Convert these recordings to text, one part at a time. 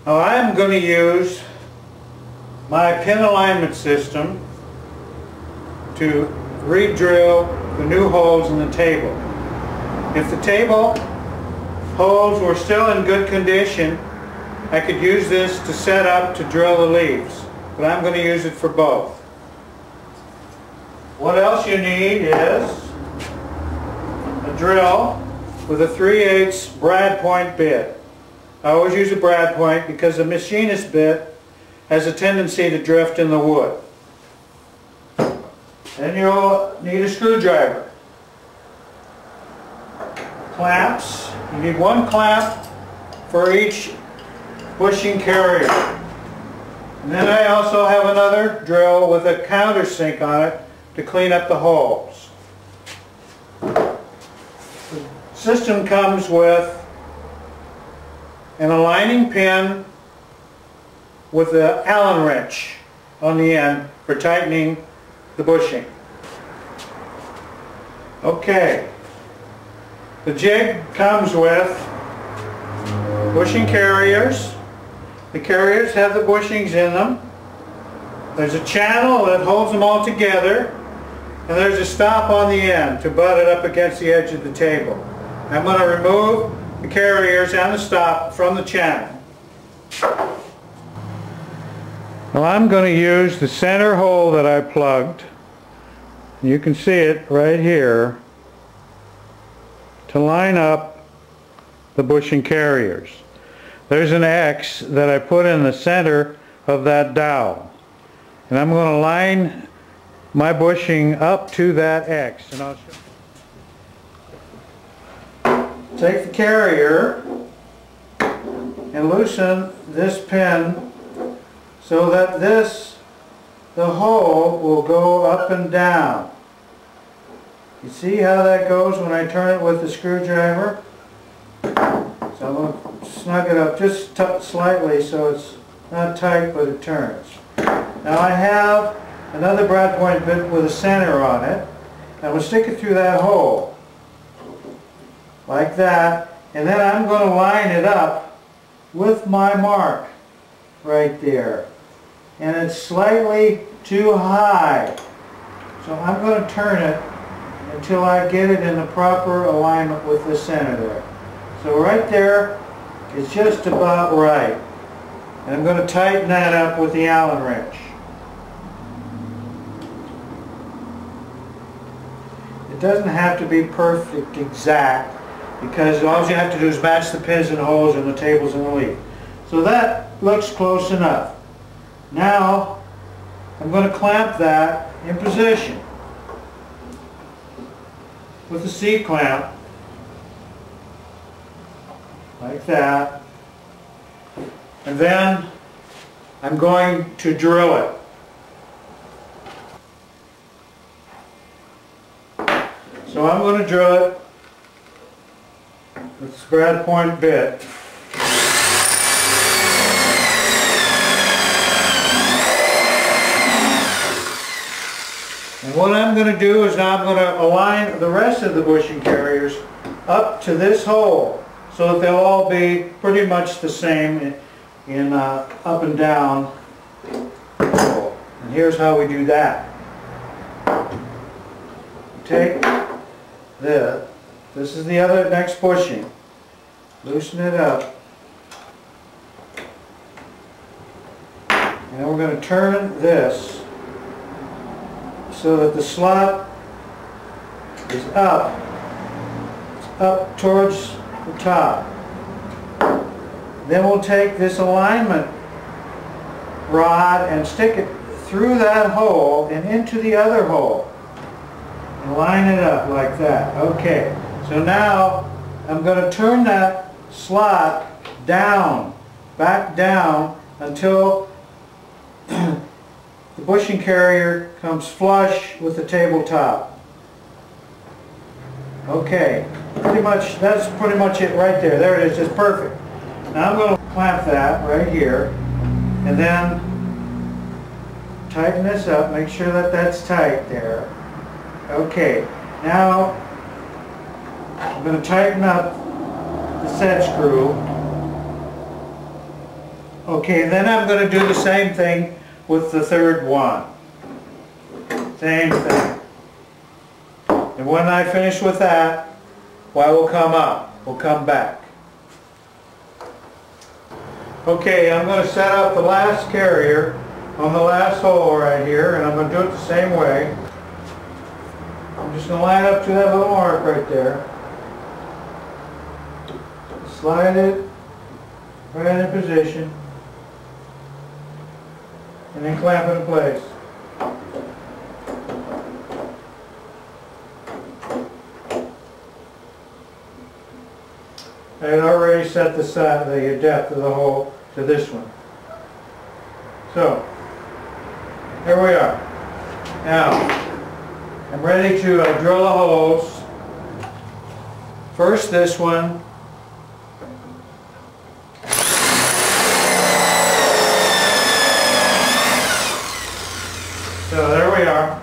Now I'm going to use my pin alignment system to re-drill the new holes in the table. If the table holes were still in good condition, I could use this to set up to drill the leaves, but I'm going to use it for both. What else you need is a drill with a 3/8 brad point bit. I always use a brad point because the machinist bit has a tendency to drift in the wood. Then you'll need a screwdriver. Clamps. You need one clamp for each bushing carrier. And then I also have another drill with a countersink on it to clean up the holes. The system comes with an aligning pin with the Allen wrench on the end for tightening the bushing. Okay, the jig comes with bushing carriers. The carriers have the bushings in them. There's a channel that holds them all together, and there's a stop on the end to butt it up against the edge of the table. I'm going to remove the carriers and the stop from the channel. Well, I'm going to use the center hole that I plugged. You can see it right here to line up the bushing carriers. There's an X that I put in the center of that dowel, and I'm going to line my bushing up to that X. And I'll take the carrier and loosen this pin so that the hole will go up and down. You see how that goes when I turn it with the screwdriver? So I'm going to snug it up just slightly so it's not tight, but it turns. Now I have another brad point bit with a center on it. I'm going to stick it through that hole like that, and then I'm going to line it up with my mark right there. And it's slightly too high, so I'm going to turn it until I get it in the proper alignment with the center there. So right there is just about right, and I'm going to tighten that up with the Allen wrench. It doesn't have to be perfect exact, because all you have to do is match the pins and holes in the tables and the leaf. So that looks close enough. Now I'm going to clamp that in position with the C-clamp like that, and then I'm going to drill it. So I'm going to drill it with this brad point bit. And what I'm going to do is now I'm going to align the rest of the bushing carriers up to this hole so that they'll all be pretty much the same in up and down hole. And here's how we do that. Take this is the other next bushing, loosen it up, and then we're going to turn this so that the slot is up. It's up towards the top. Then we'll take this alignment rod and stick it through that hole and into the other hole and line it up like that. Okay, so now I'm going to turn that slot down, back down, until the bushing carrier comes flush with the tabletop. Okay, that's pretty much it right there. There it is, just perfect. Now I'm going to clamp that right here, and then tighten this up, make sure that that's tight there. Okay, now I'm going to tighten up the set screw Okay, then I'm going to do the same thing with the third one. Same thing. And when I finish with that, why we'll come up, we'll come back. Okay, I'm going to set up the last carrier on the last hole right here, and I'm going to do it the same way. I'm just going to line up to that little mark right there. Slide it right in position, and then clamp it in place. I had already set the depth of the hole to this one. So, here we are. Now, I'm ready to drill the holes. First this one. So there we are.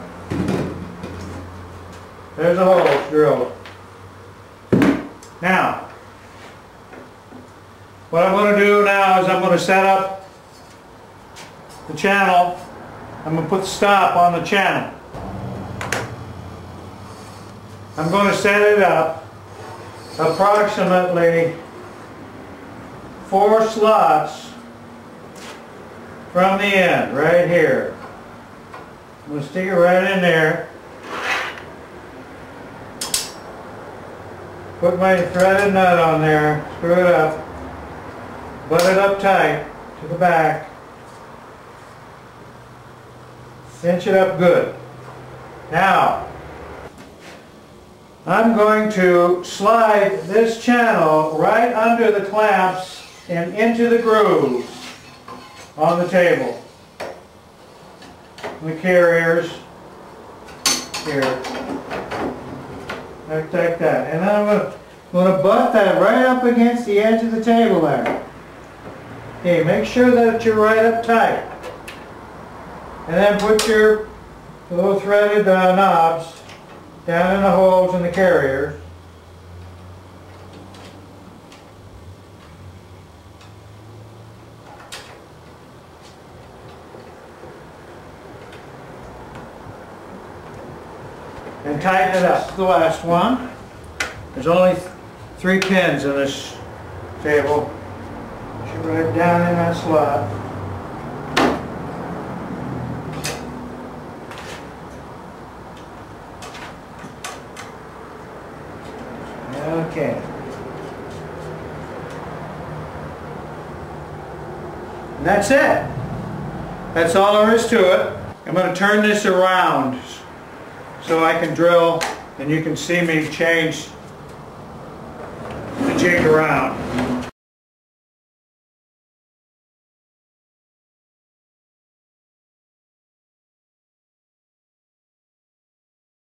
There's the holes drilled. Now, what I'm going to do now is I'm going to set up the channel. I'm going to put the stop on the channel. I'm going to set it up approximately 4 slots from the end, right here. I'm going to stick it right in there. Put my threaded nut on there, screw it up, butt it up tight to the back, cinch it up good. Now, I'm going to slide this channel right under the clamps and into the grooves on the table. The carriers here, like that, and then I'm going to butt that right up against the edge of the table there. Okay, make sure that you're right up tight, and then put your little threaded knobs down in the holes in the carrier. And tighten it up. The last one. There's only 3 pins in this table. Should right down in that slot. Okay. And that's it. That's all there is to it. I'm going to turn this around so I can drill, and you can see me change the jig around.